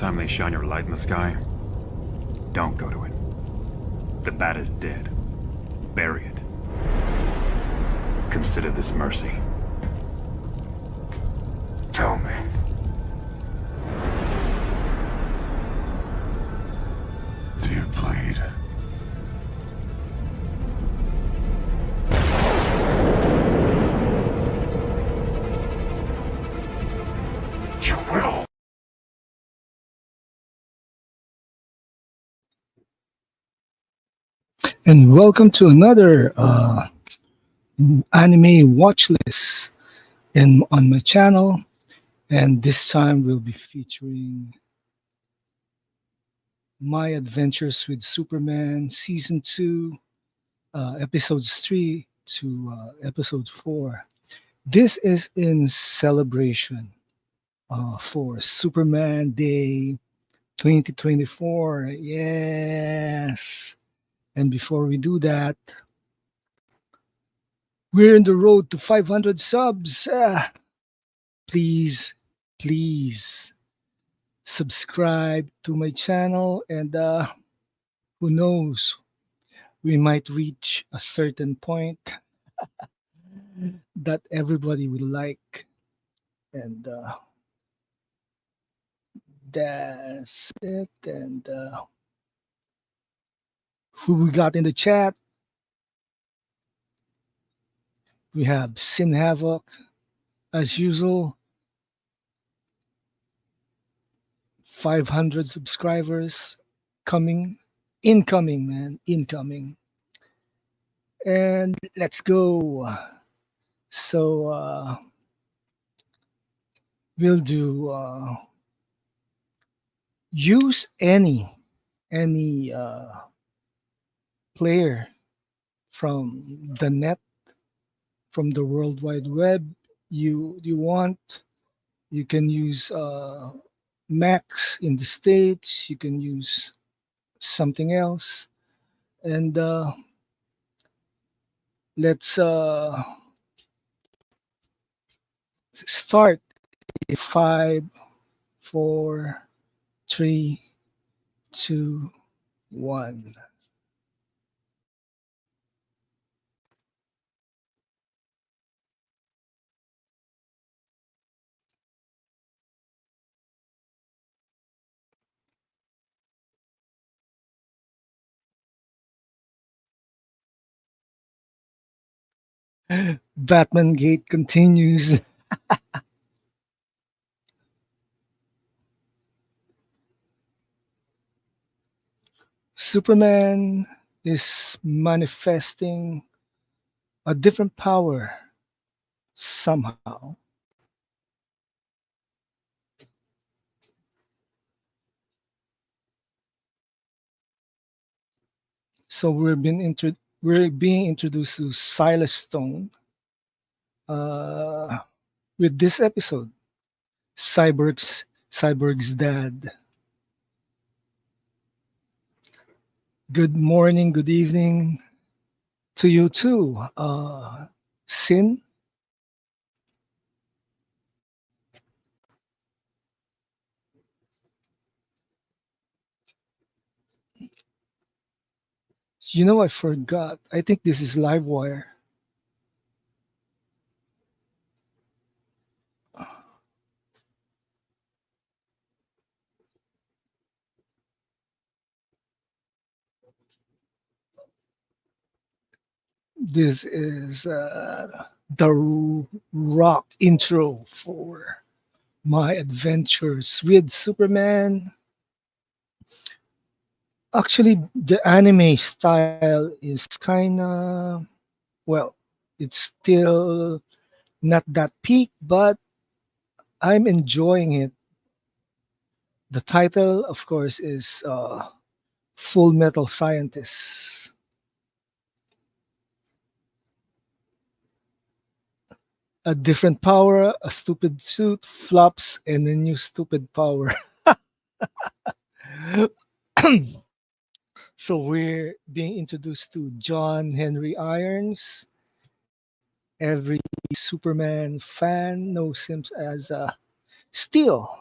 time they shine your light in the sky, don't go to it. The bat is dead. Bury it. Consider this mercy. Tell me. Do you bleed? You will. And welcome to another anime watch list on my channel. And this time we'll be featuring My Adventures with Superman Season 2, Episodes 3 to Episode 4. This is in celebration for Superman Day 2024. Yes. And before we do that, we're on the road to 500 subs. Please, please subscribe to my channel, and who knows, we might reach a certain point that everybody will like. And that's it. And who we got in the chat? We have Sin Havoc, as usual, 500 subscribers coming, incoming, man, incoming. And let's go. So we'll do use any player from the net, from the World Wide Web you want. You can use Max in the States. You can use something else. And let's start. 5, 4, 3, 2, 1. Batman Gate continues. Superman is manifesting a different power somehow. So we're being introduced to Silas Stone uh, with this episode, Cyborg's dad. Good morning, good evening to you too, Sin. You know, I forgot. I think this is Livewire. This is the rock intro for My Adventures with Superman. Actually, the anime style is kind of, well, it's still not that peak, but I'm enjoying it. The title, of course, is Full Metal Scientist. A different power, a stupid suit, flops, and a new stupid power. So we're being introduced to John Henry Irons. Every Superman fan knows him as Steel.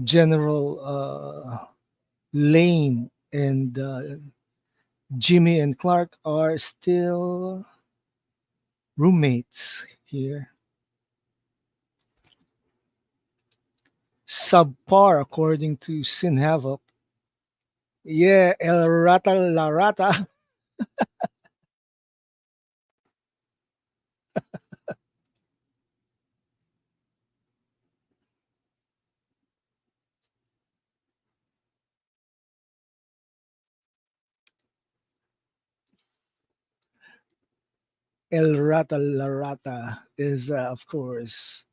General Lane and Jimmy and Clark are still roommates here. Subpar according to Sin Havoc. Yeah, El Rata La Rata. El Rata La Rata is, of course,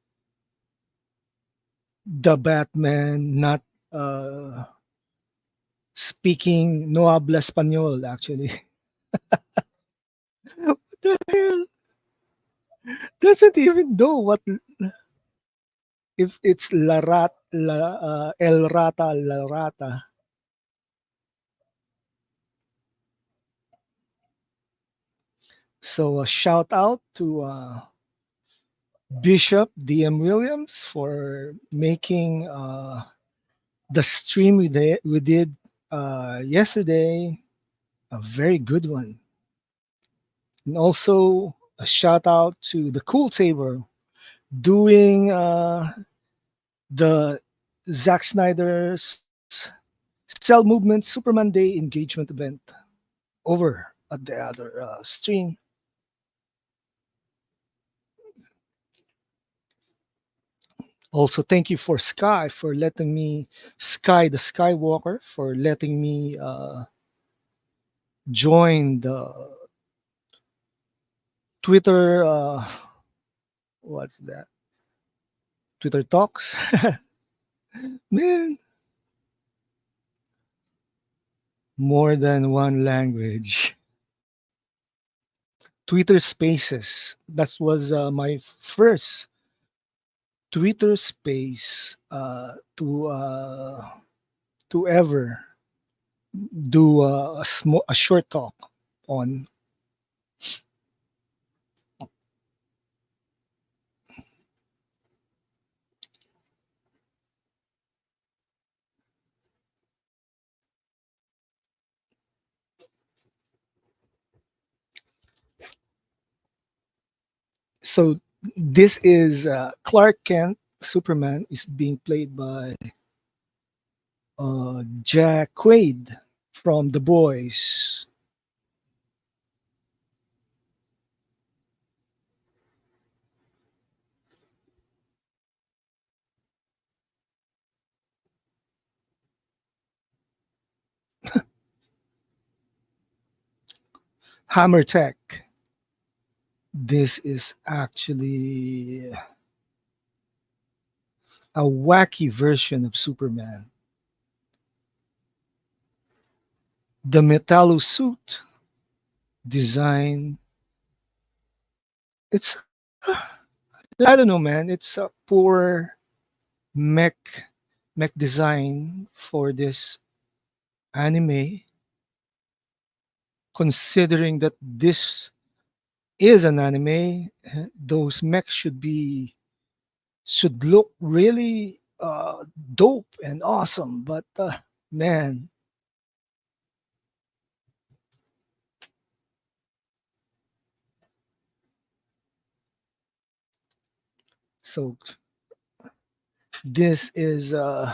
the Batman, not uh, speaking no habla español, actually. What the hell? Doesn't even know what if it's El Rata La Rata. So a shout out to Bishop DM Williams for making the stream we did yesterday a very good one. And also a shout out to the Cool Table doing the Zack Snyder's Cell Movement Superman Day engagement event over at the other stream. Also, thank you for Sky for letting me, Sky the Skywalker, for letting me join the Twitter. What's that? Twitter talks. Man, more than one language. Twitter Spaces. That was my first Twitter space to ever do a short talk on. So this is Clark Kent. Superman is being played by Jack Quaid from The Boys. Hammer Tech. This is actually a wacky version of Superman. The metallo suit design, it's, I don't know, man. It's a poor mech mech design for this anime, considering that this is an anime. Those mechs should look really dope and awesome, but man, so this is the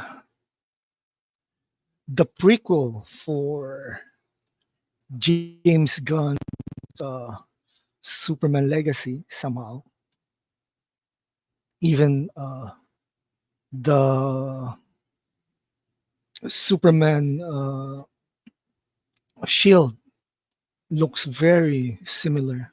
prequel for James Gunn's uh, Superman Legacy somehow. Even the Superman shield looks very similar.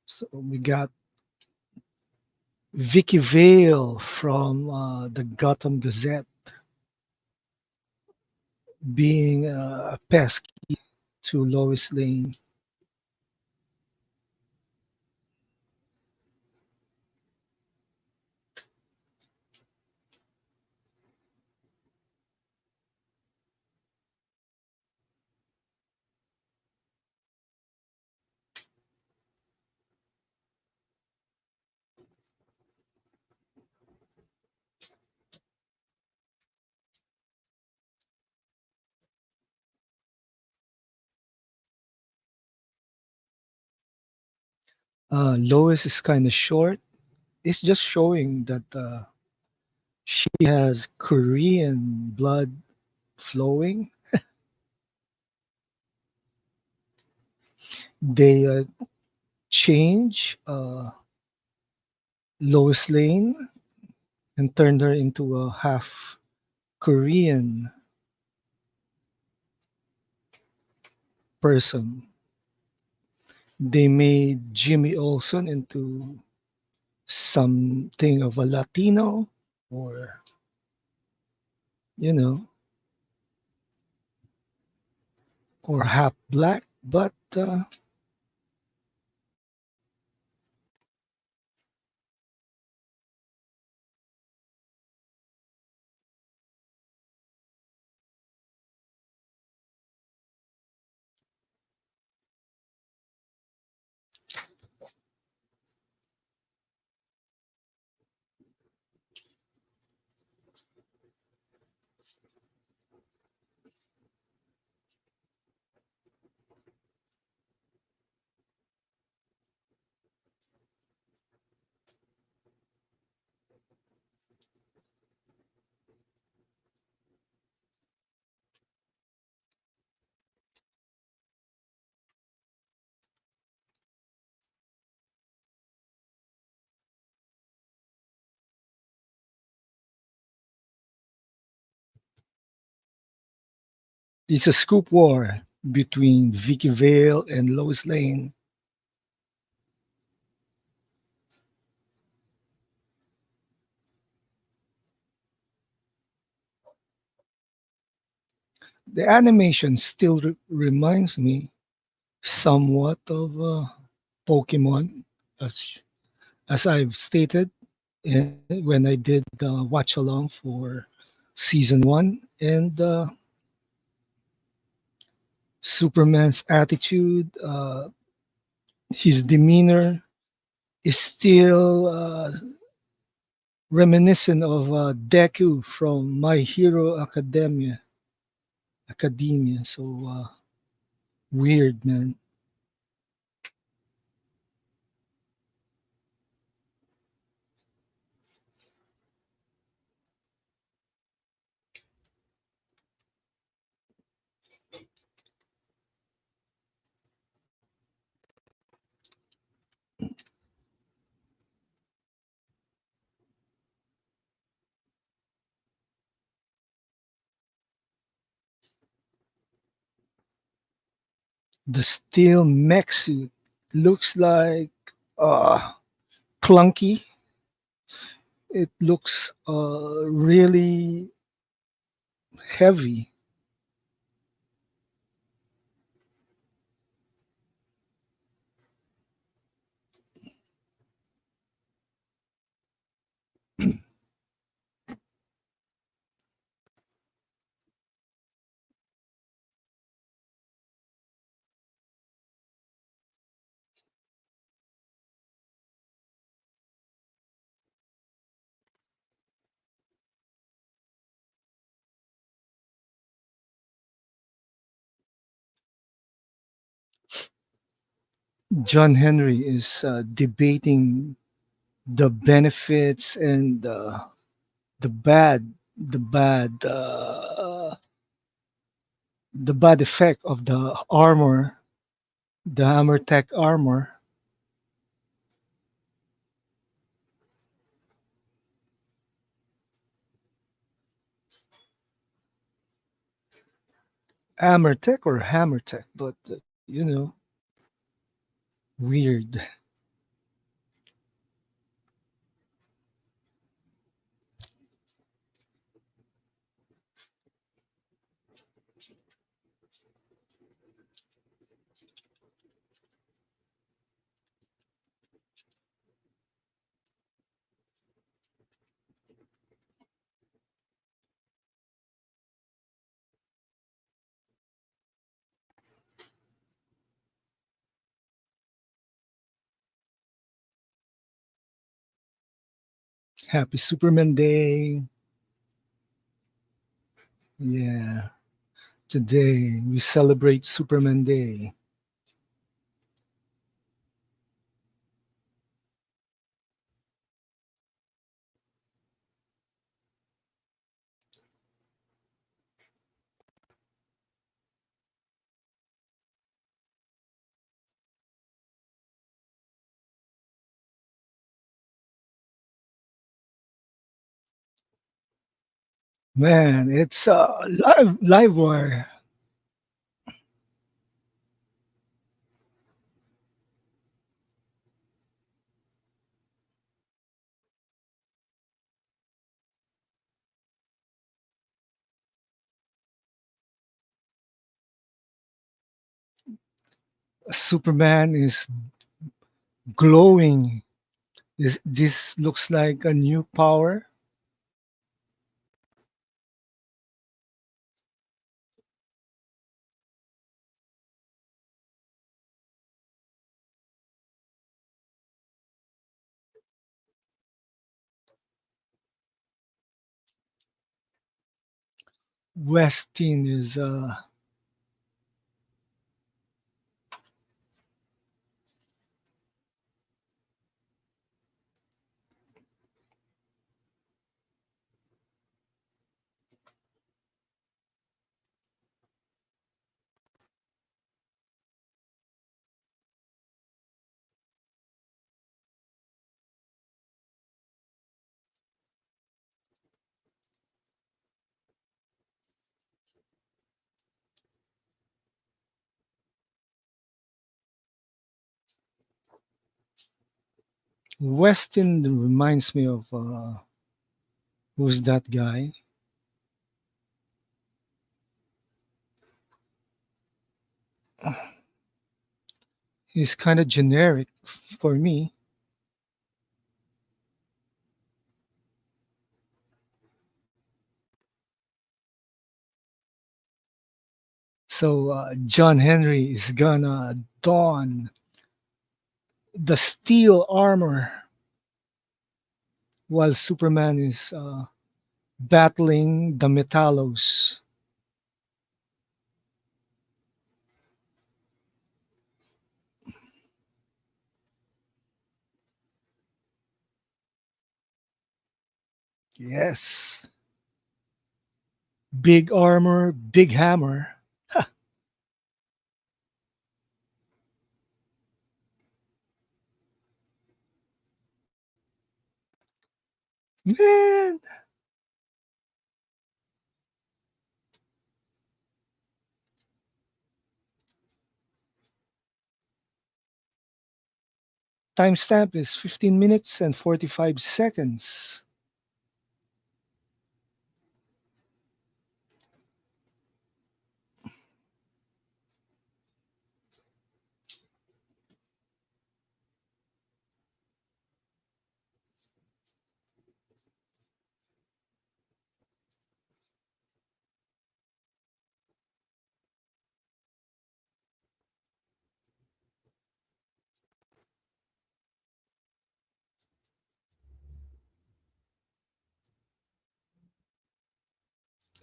So we got Vicki Vale from the Gotham Gazette being a pesky to Lois Lane. Lois is kind of short. It's just showing that she has Korean blood flowing. They change Lois Lane and turned her into a half Korean person. They made Jimmy Olsen into something of a Latino, or, you know, or half black. But it's a scoop war between Vicki Vale and Lois Lane. The animation still reminds me somewhat of Pokemon, as I've stated when I did watch along for season one, and Superman's attitude, his demeanor is still reminiscent of Deku from My Hero Academia. So weird, man. The steel mech suit looks like clunky. It looks really heavy. John Henry is debating the benefits and the bad effect of the armor, the hammer tech armor. Hammer tech or hammer tech, but weird. Happy Superman Day. Yeah, today we celebrate Superman Day. Man, it's live wire. Superman is glowing. This looks like a new power. Westin is Westin reminds me of who's that guy? He's kind of generic for me. So John Henry is gonna don the steel armor while Superman is battling the Metallos. Yes, big armor, big hammer. Man, timestamp is 15 minutes and 45 seconds.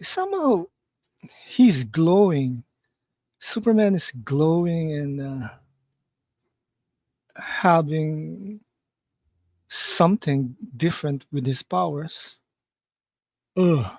Somehow he's glowing. Superman is glowing and having something different with his powers. Ugh.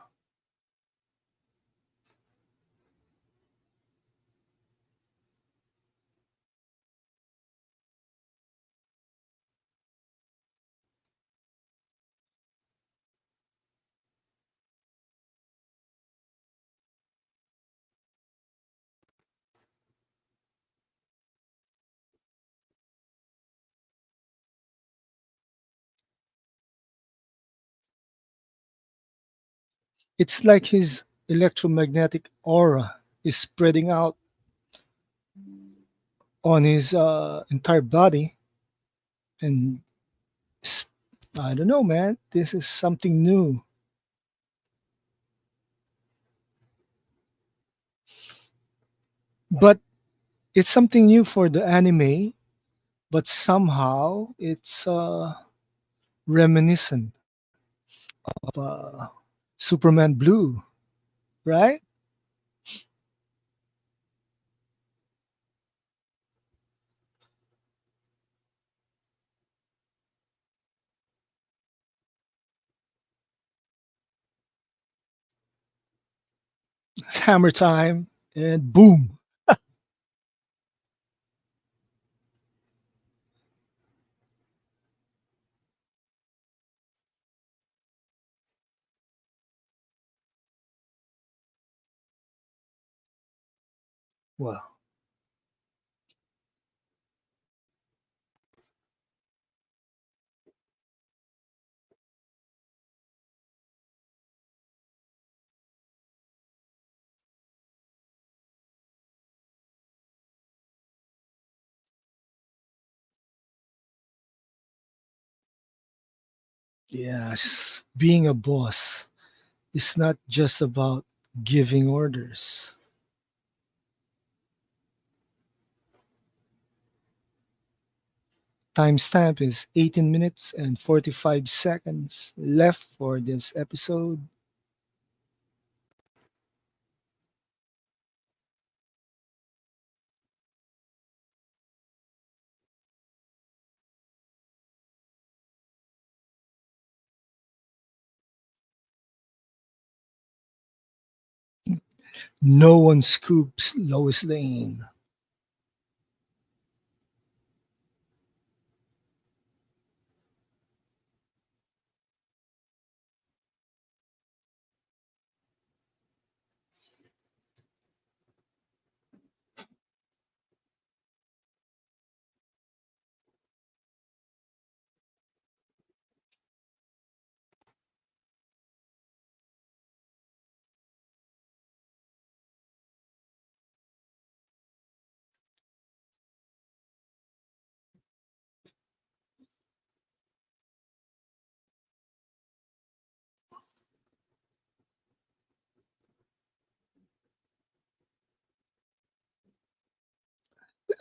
It's like his electromagnetic aura is spreading out on his entire body. And s- I don't know, man. This is something new. But it's something new for the anime, but somehow it's reminiscent of Superman Blue, right? Hammer time and boom. Well, yes, being a boss is not just about giving orders. Timestamp is 18 minutes and 45 seconds left for this episode. No one scoops Lois Lane.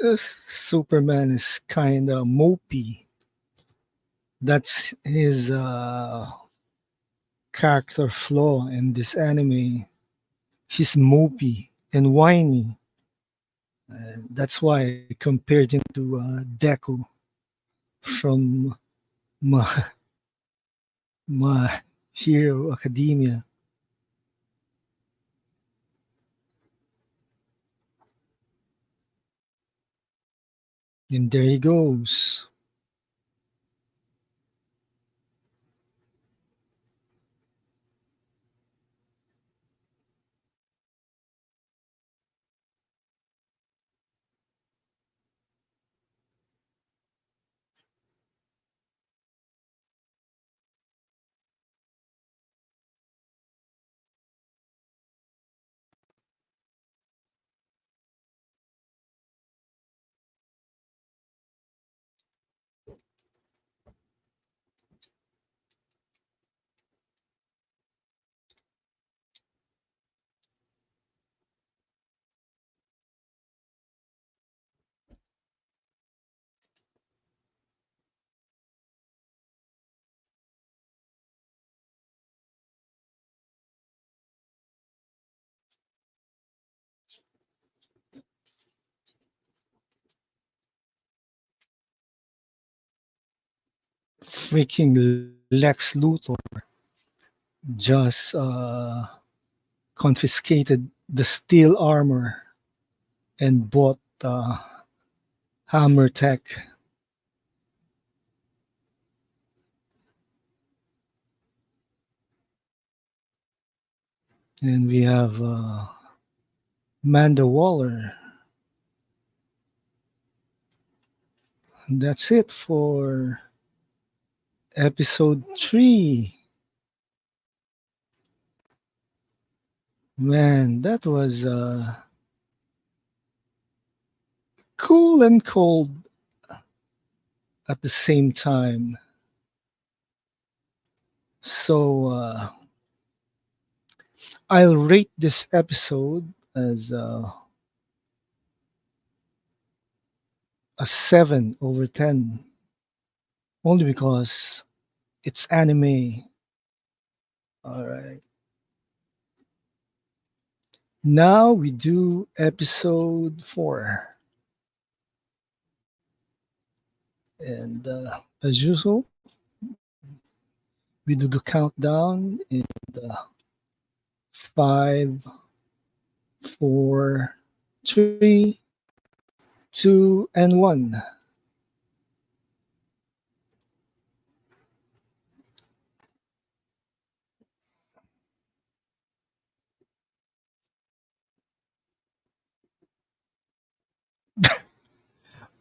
Uh, Superman is kind of mopey. That's his character flaw in this anime. He's mopey and whiny. That's why I compared him to Deku from my, my Hero Academia. And there he goes. Freaking Lex Luthor just confiscated the steel armor and bought hammer tech. And we have Manda Waller. That's it for episode 3. Man, that was cool and cold at the same time. So I'll rate this episode as a 7 over 10, only because it's anime. All right. Now we do episode 4. And as usual, we do the countdown in 5, 4, 3, 2, and 1.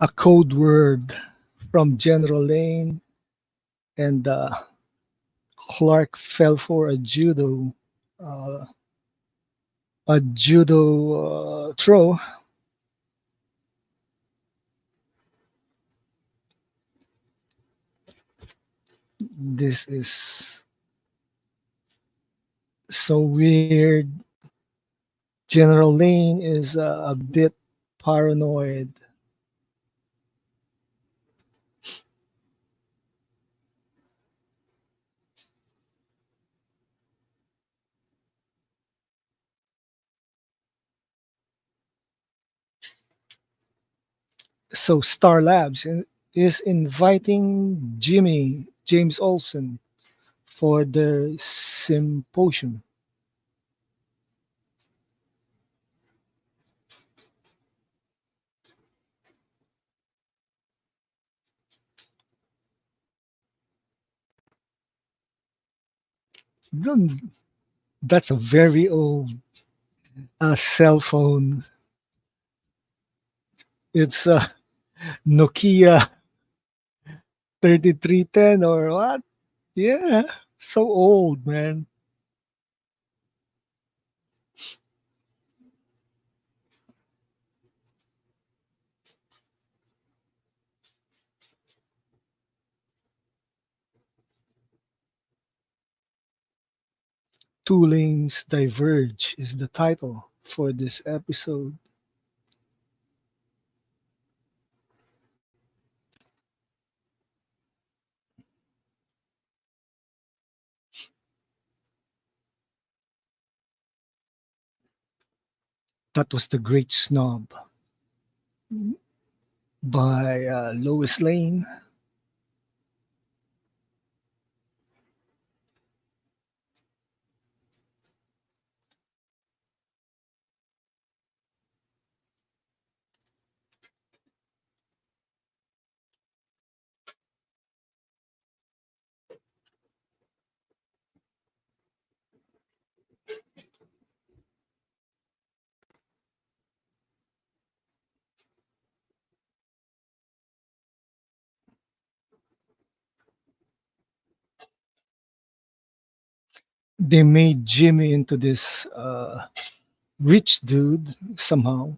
a code word from General Lane, and Clark fell for uh, a judo throw. This is so weird. General Lane is a bit paranoid. So Star Labs is inviting Jimmy James Olsen for the symposium. Then that's a very old cell phone. It's a Nokia 3310 or what? Yeah, so old, man. Two Lanes Diverge is the title for this episode. That was The Great Snob by Lois Lane. They made Jimmy into this rich dude somehow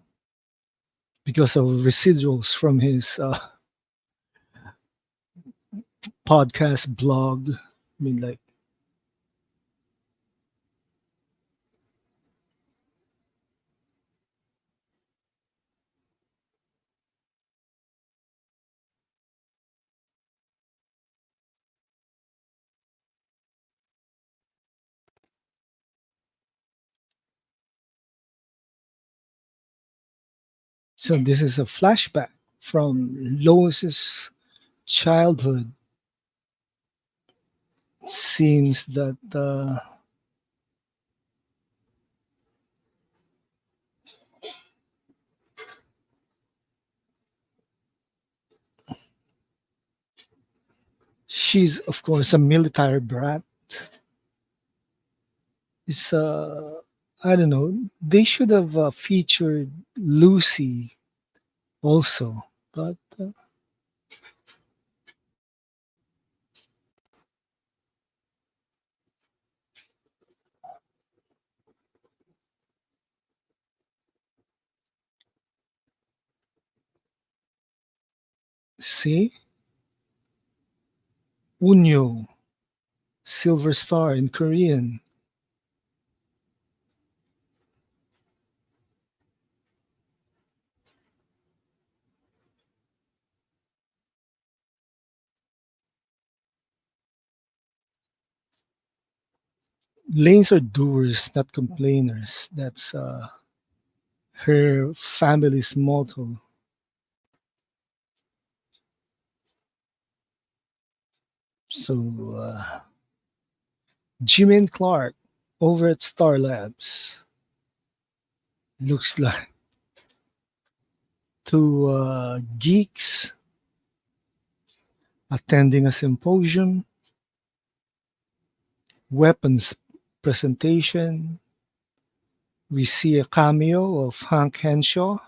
because of residuals from his podcast blog. I mean, like, so this is a flashback from Lois's childhood. Seems that she's, of course, a military brat. It's I don't know. They should have featured Lucy also, but see, Unyo, Silver Star in Korean. Lanes are doers, not complainers. That's her family's motto. So, Jim and Clark over at Star Labs looks like two geeks attending a symposium, weapons presentation. We see a cameo of Hank Henshaw.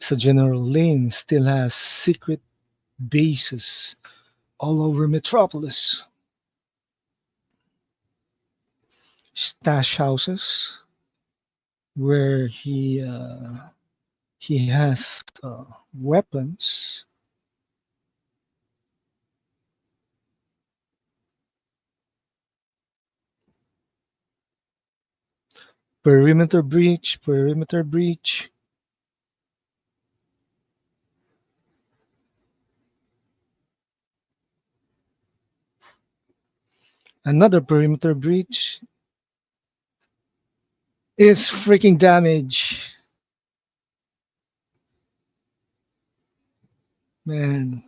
So General Lane still has secret bases all over Metropolis, stash houses where he has weapons, perimeter breach, another perimeter breach. It's freaking damage, man.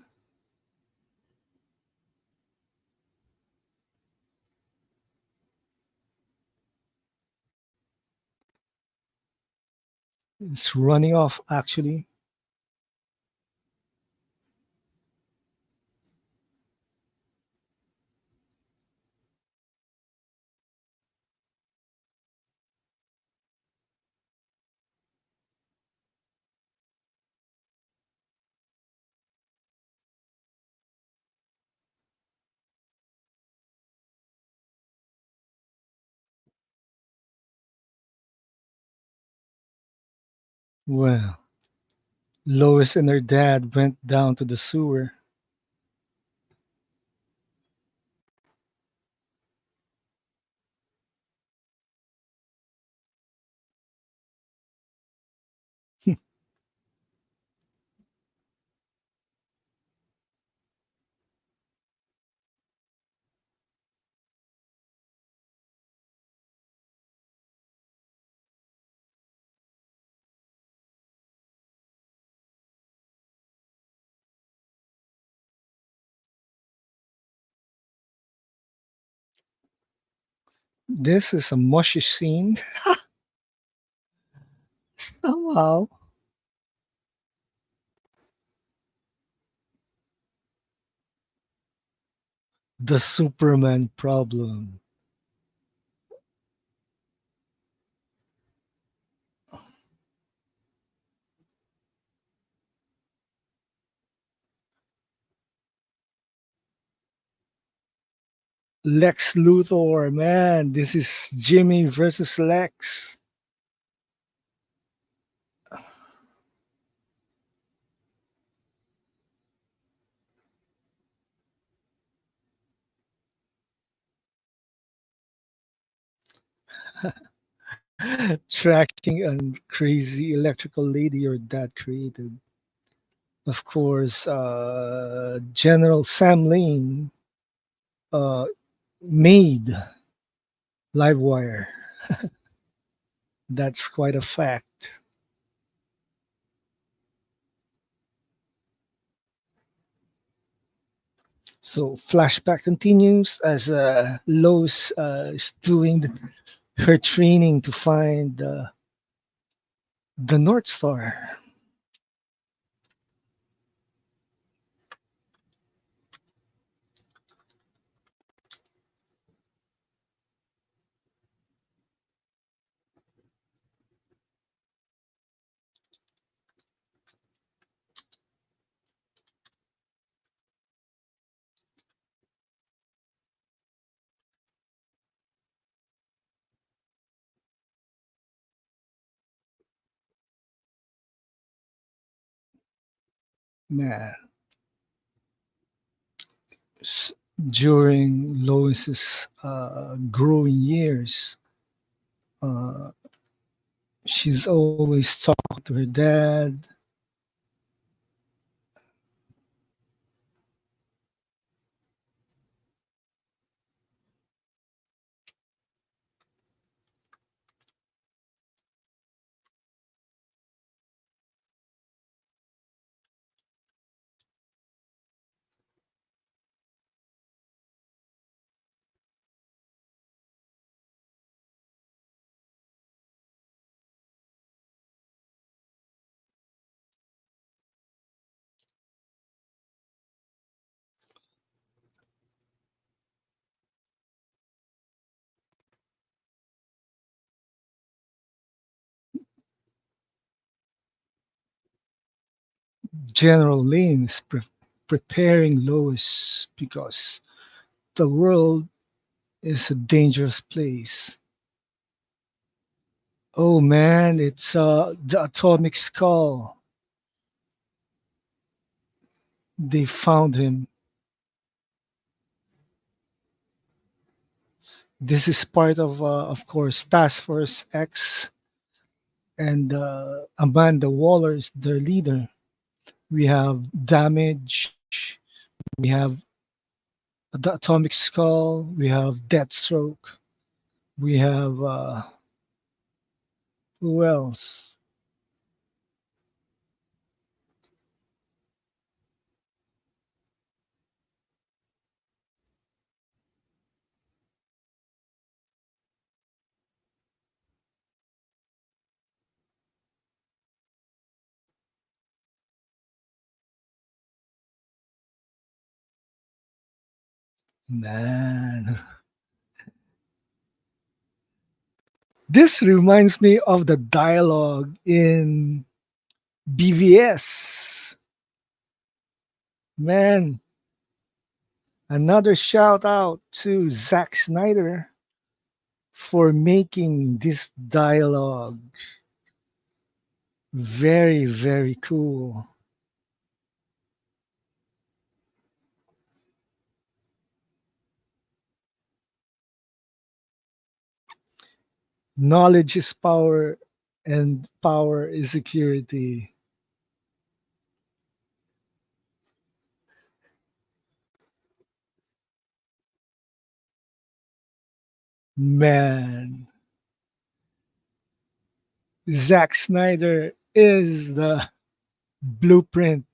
It's running off actually. Well, Lois and her dad went down to the sewer. This is a mushy scene. Somehow, the Superman problem. Lex Luthor, man, this is Jimmy versus Lex. Tracking a crazy electrical lady your dad created. Of course, General Sam Lane uh, made Livewire. That's quite a fact. So flashback continues as Lois is doing her training to find the North Star. Man, s- during Lois's growing years, uh, she's always talking to her dad. General Lanes preparing Lois because the world is a dangerous place. Oh man, it's the atomic skull. They found him. This is part of course, Task Force X, and Amanda Waller is their leader. We have Damage. We have the Atomic Skull. We have Deathstroke. We have who else? Man, this reminds me of the dialogue in BVS. Man, another shout out to Zack Snyder for making this dialogue very, very cool. Knowledge is power, and power is security. Man, Zack Snyder is the blueprint.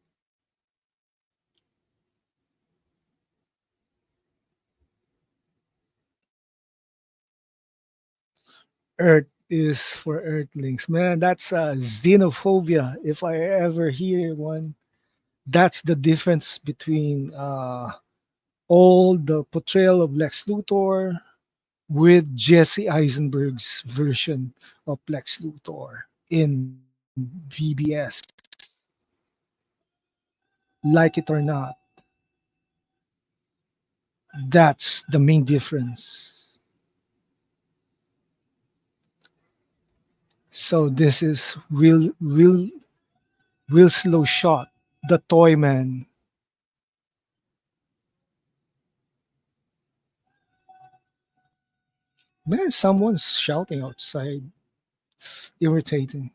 Earth is for Earthlings. Man, that's xenophobia if I ever hear one. That's the difference between all the portrayal of Lex Luthor with Jesse Eisenberg's version of Lex Luthor in VBS. Like it or not, that's the main difference. So this is Will Slow Shot, the Toy Man. Man, someone's shouting outside. It's irritating.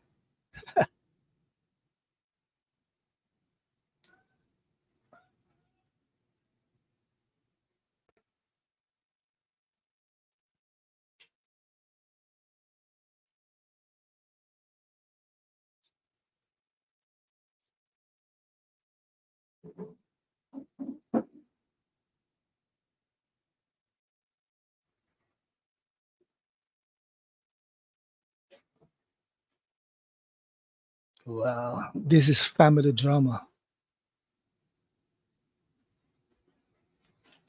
Wow, this is family drama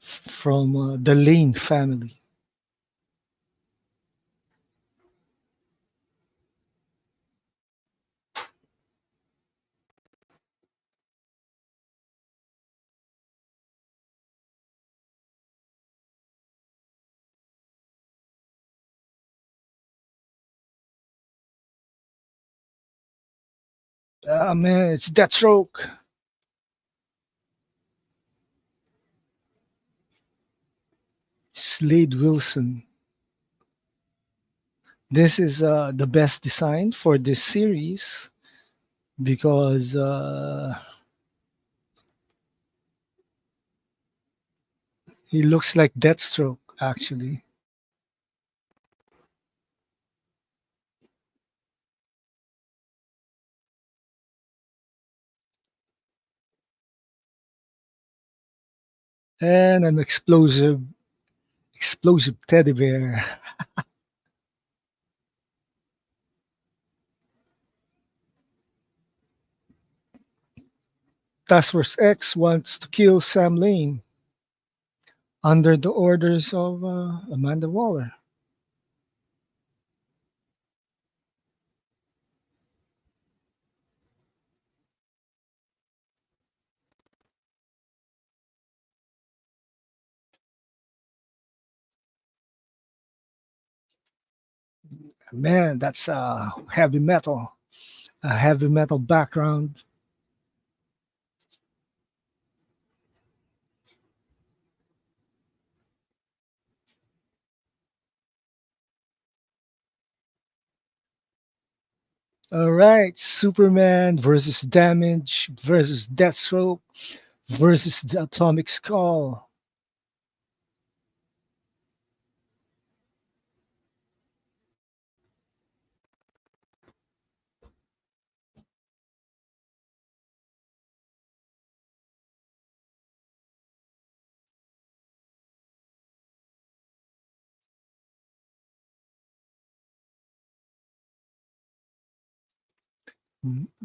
from the Lane family. Ah man, it's Deathstroke. Slade Wilson. This is the best design for this series because he looks like Deathstroke actually. And an explosive teddy bear. Task Force X wants to kill Sam Lane under the orders of Amanda Waller. Man, that's a heavy metal background. All right, Superman versus Damage versus Deathstroke versus the Atomic Skull.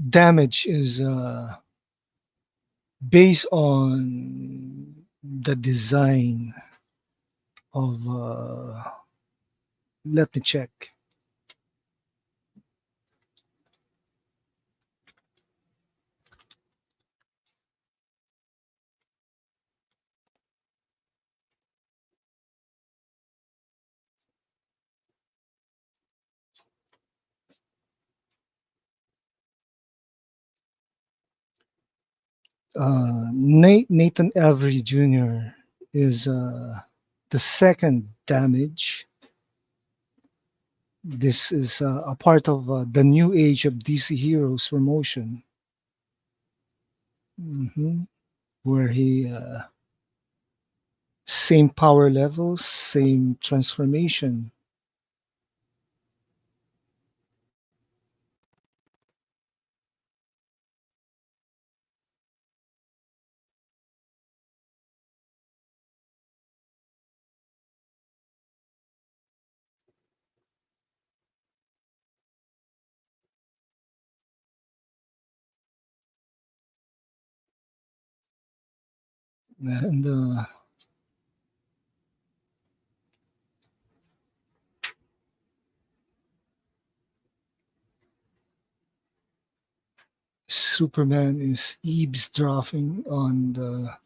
Damage is based on the design of. Let me check. Nathan Avery Jr. is the second Damage. This is a part of the new age of DC Heroes promotion, hmm where he same power levels, same transformation, and Superman is eavesdropping on the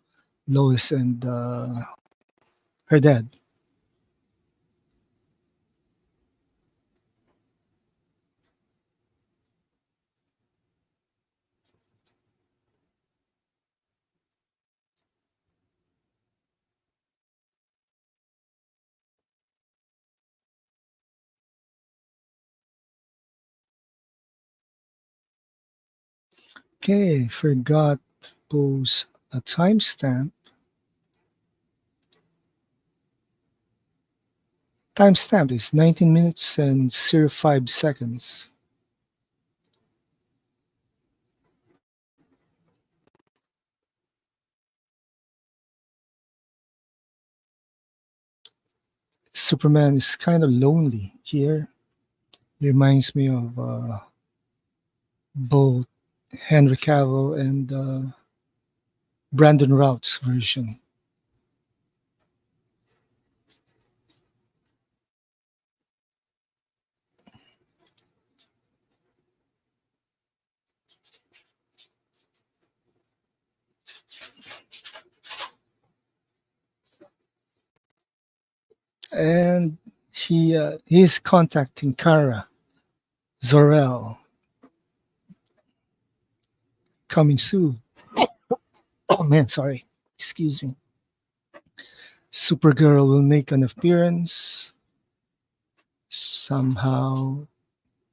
Lois and her dad. Okay, forgot to post a timestamp. Timestamp is 19 minutes and 05 seconds. Superman is kind of lonely here. Reminds me of both Henry Cavill and Brandon Routh's version. And he is contacting Kara Zor-El coming soon. Oh man, sorry. Excuse me. Supergirl will make an appearance somehow.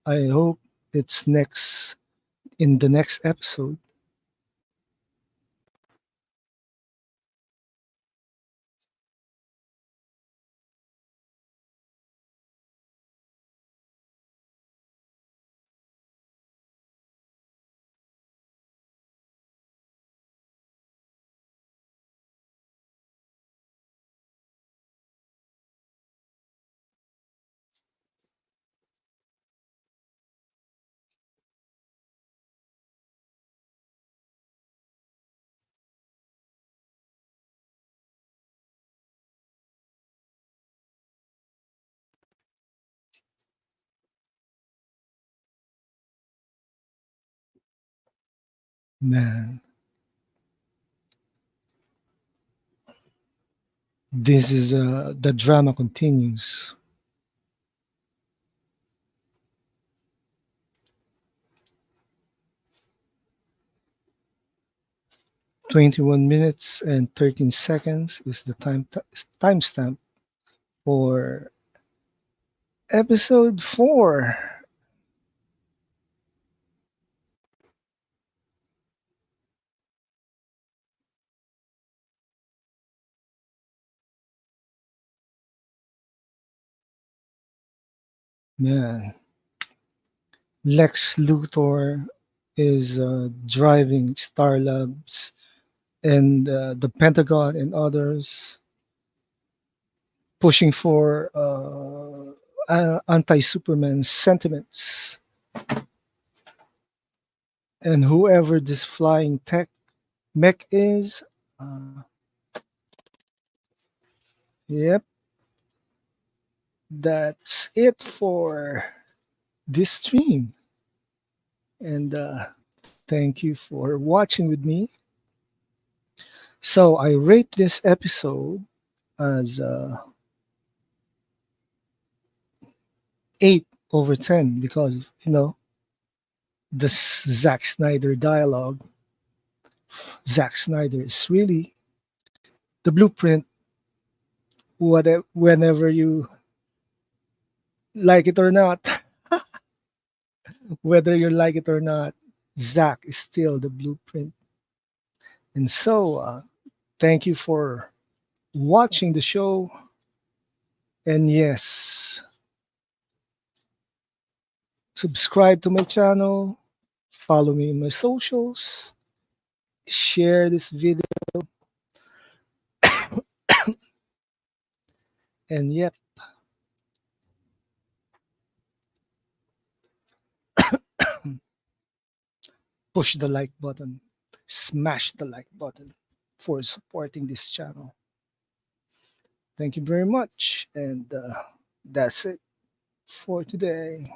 I hope it's next in the next episode. Man, this is the drama continues. 21 minutes and 13 seconds is the timestamp for episode 4. Man, Lex Luthor is driving Star Labs and the Pentagon and others pushing for anti-Superman sentiments. And whoever this flying tech mech is, uh, yep, that's it for this stream. And thank you for watching with me. So I rate this episode as 8 over 10 because, this Zack Snyder dialogue. Zack Snyder is really the blueprint. Whenever you like it or not, whether you like it or not, Zack is still the blueprint. And so, thank you for watching the show. And yes, subscribe to my channel, follow me in my socials, share this video, and yep, push the like button, smash the like button for supporting this channel. Thank you very much, and that's it for today.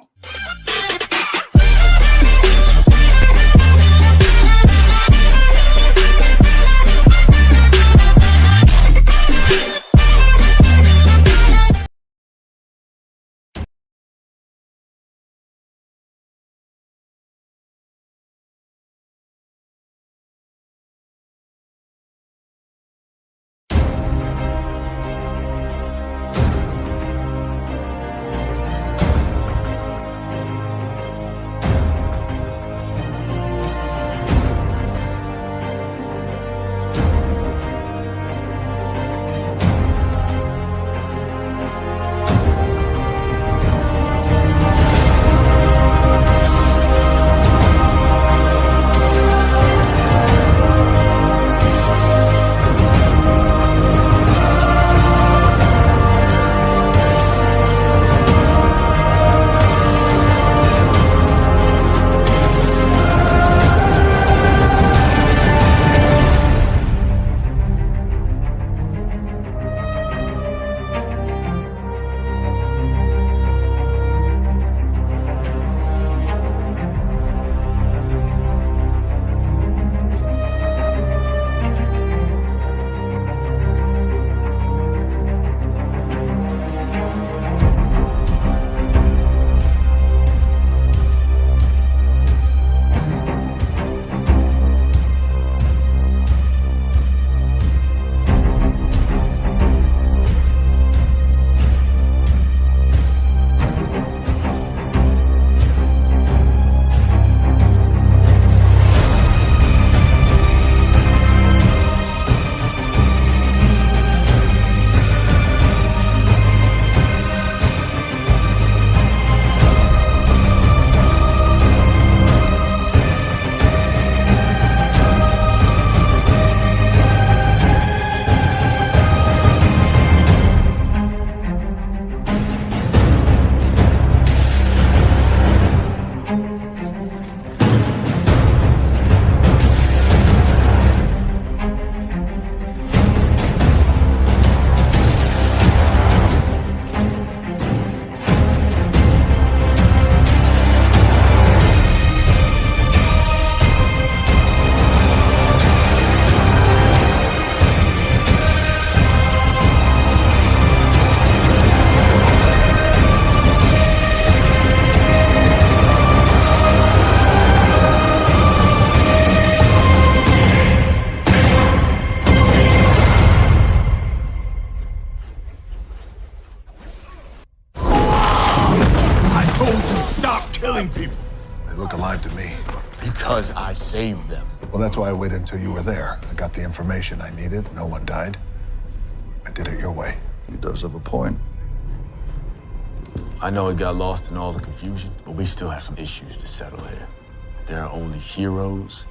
killing people? They look alive to me. Because I saved them. Well, that's why I waited until you were there. I got the information I needed. No one died. I did it your way. He does have a point. I know it got lost in all the confusion, but we still have some issues to settle here. There are only heroes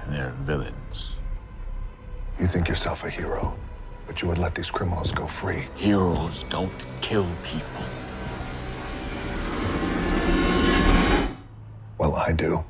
and there are villains. You think yourself a hero, but you would let these criminals go free. Heroes don't kill people. Well, I do.